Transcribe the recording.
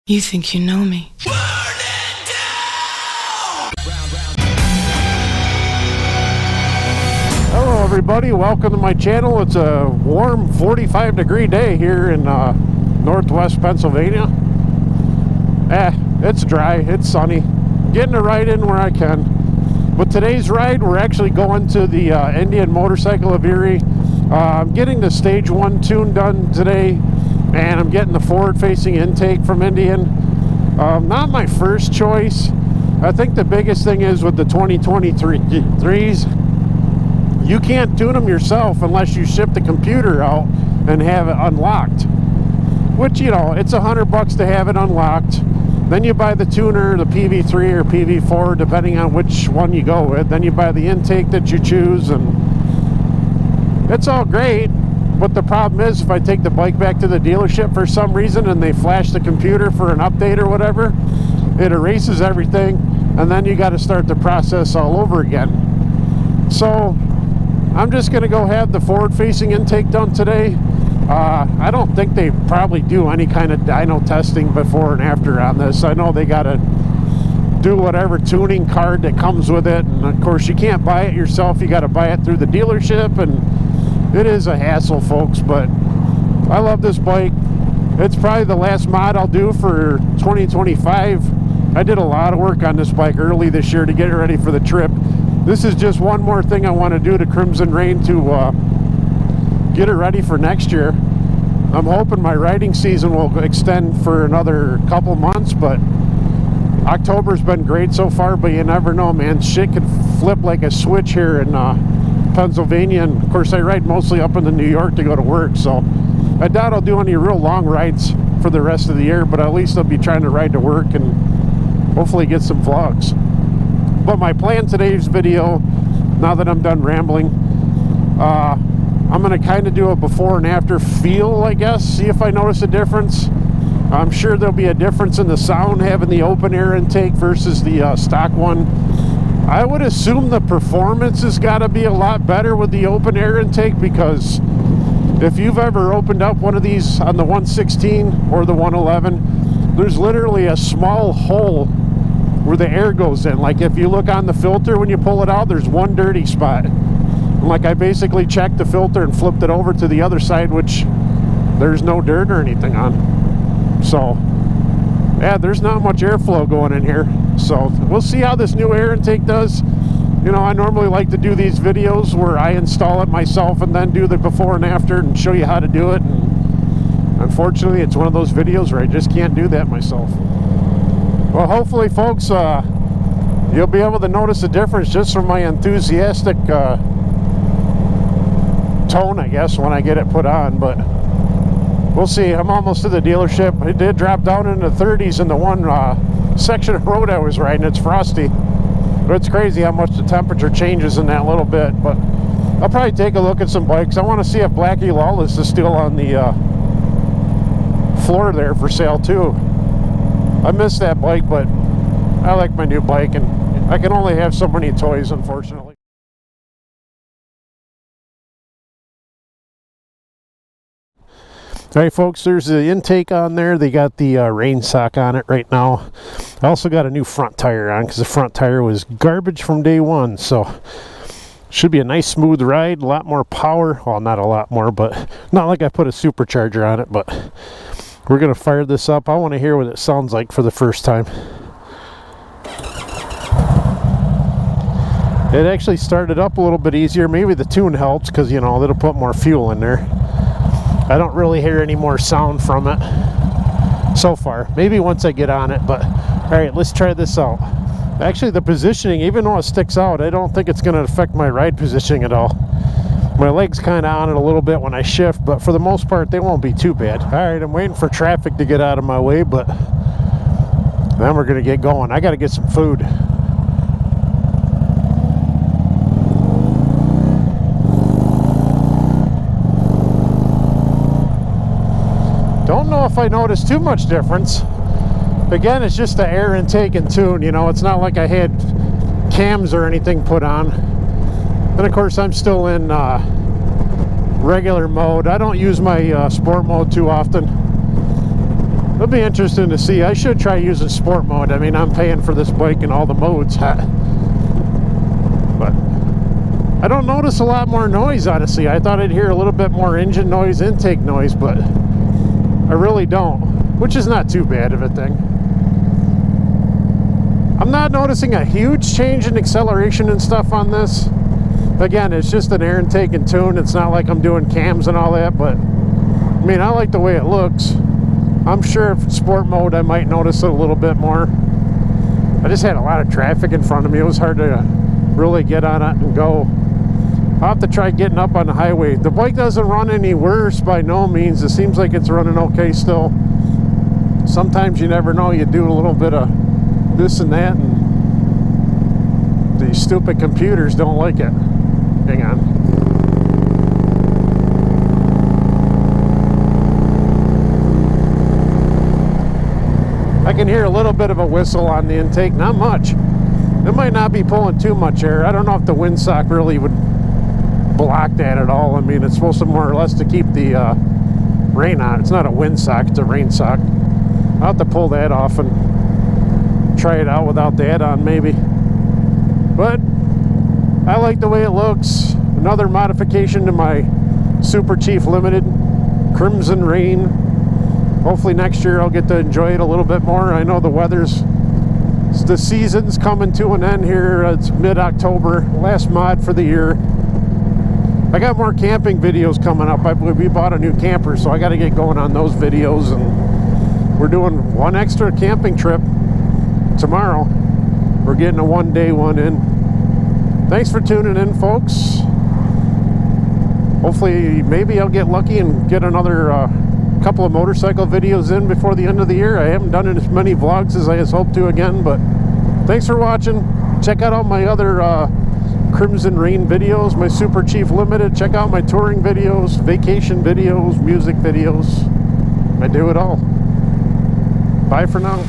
You think you know me? Hello everybody, welcome to my channel. It's a warm 45-degree day here in northwest Pennsylvania. It's dry, it's sunny. Getting a ride in where I can. With today's ride, we're actually going to the Indian Motorcycle of Erie. I'm getting the Stage 1 tune done today, and I'm getting the forward-facing intake from Indian. Not my first choice. I think the biggest thing is with the 2023s, you can't tune them yourself unless you ship the computer out and have it unlocked. Which, you know, it's $100 to have it unlocked. Then you buy the tuner, the PV3 or PV4, depending on which one you go with. Then you buy the intake that you choose, and it's all great. But the problem is, if I take the bike back to the dealership for some reason and they flash the computer for an update or whatever, it erases everything, and then you got to start the process all over again. So I'm just going to go have the forward-facing intake done today. I don't think they probably do any kind of dyno testing before and after on this. I know they got to do whatever tuning card that comes with it, and of course you can't buy it yourself. You got to buy it through the dealership, and it is a hassle, folks. But I love this bike. It's probably the last mod I'll do for 2025. I did a lot of work on this bike early this year to get it ready for the trip. This is just one more thing I want to do to Crimson Rain to get it ready for next year. I'm hoping my riding season will extend for another couple months, but October's been great so far, but you never know, man. Shit could flip like a switch here in Pennsylvania, and of course I ride mostly up into New York to go to work, so I doubt I'll do any real long rides for the rest of the year, but at least I'll be trying to ride to work and hopefully get some vlogs. But my plan today's video, now that I'm done rambling, I'm going to kind of do a before and after feel, I guess, see if I notice a difference. I'm sure there'll be a difference in the sound having the open air intake versus the stock one. I would assume the performance has got to be a lot better with the open air intake, because if you've ever opened up one of these on the 116 or the 111, there's literally a small hole where the air goes in. Like if you look on the filter when you pull it out, there's one dirty spot. Like I basically checked the filter and flipped it over to the other side, which there's no dirt or anything on. So yeah, there's not much airflow going in here. So we'll see how this new air intake does. You know, I normally like to do these videos where I install it myself and then do the before and after and show you how to do it. And unfortunately, it's one of those videos where I just can't do that myself. Well, hopefully, folks, you'll be able to notice a difference just from my enthusiastic tone, I guess, when I get it put on. But we'll see. I'm almost to the dealership. It did drop down into the 30s in the one section of road I was riding. It's frosty, but it's crazy how much the temperature changes in that little bit. But I'll probably take a look at some bikes. I want to see if Blackie Lawless is still on the floor there for sale too. I missed that bike, but I like my new bike, and I can only have so many toys, unfortunately. Alright, folks, there's the intake on there. They got the rain sock on it right now. I also got a new front tire on because the front tire was garbage from day one. So should be a nice smooth ride, a lot more power. Well, not a lot more, but not like I put a supercharger on it. But we're going to fire this up. I want to hear what it sounds like for the first time. It actually started up a little bit easier. Maybe the tune helps because, you know, it'll put more fuel in there. I don't really hear any more sound from it so far. Maybe once I get on it, but all right, let's try this out. Actually, the positioning, even though it sticks out, I don't think it's going to affect my ride positioning at all. My leg's kind of on it a little bit when I shift, but for the most part, they won't be too bad. All right, I'm waiting for traffic to get out of my way, but then we're going to get going. I got to get some food. Don't know if I noticed too much difference. Again, it's just the air intake and tune, you know, it's not like I had cams or anything put on. And of course, I'm still in regular mode. I don't use my sport mode too often. It'll be interesting to see. I should try using sport mode. I mean, I'm paying for this bike in all the modes. But I don't notice a lot more noise, honestly. I thought I'd hear a little bit more engine noise, intake noise, but I really don't, which is not too bad of a thing. I'm not noticing a huge change in acceleration and stuff on this. Again, it's just an air intake and tune. It's not like I'm doing cams and all that, but I mean, I like the way it looks. I'm sure if it's sport mode, I might notice it a little bit more. I just had a lot of traffic in front of me. It was hard to really get on it and go. I'll have to try getting up on the highway. The bike doesn't run any worse by no means. It seems like it's running okay still. Sometimes you never know. You do a little bit of this and that, and these stupid computers don't like it. Hang on. I can hear a little bit of a whistle on the intake, not much. It might not be pulling too much air. I don't know if the windsock really would block that at all. I mean, it's supposed to more or less to keep the rain on. It's not a windsock, it's a rain sock. I'll have to pull that off and try it out without that on maybe. But I like the way it looks. Another modification to my Super Chief Limited Crimson Rain. Hopefully next year I'll get to enjoy it a little bit more. I know the season's coming to an end here. It's mid-October, last mod for the year. I got more camping videos coming up. We bought a new camper, so I got to get going on those videos, and we're doing one extra camping trip tomorrow. We're getting a one-day one in. Thanks for tuning in, folks. Hopefully, maybe I'll get lucky and get another couple of motorcycle videos in before the end of the year. I haven't done as many vlogs as I had hoped to again, but thanks for watching. Check out all my other Crimson Rain videos, my Super Chief Limited. Check out my touring videos, vacation videos, music videos. I do it all. Bye for now.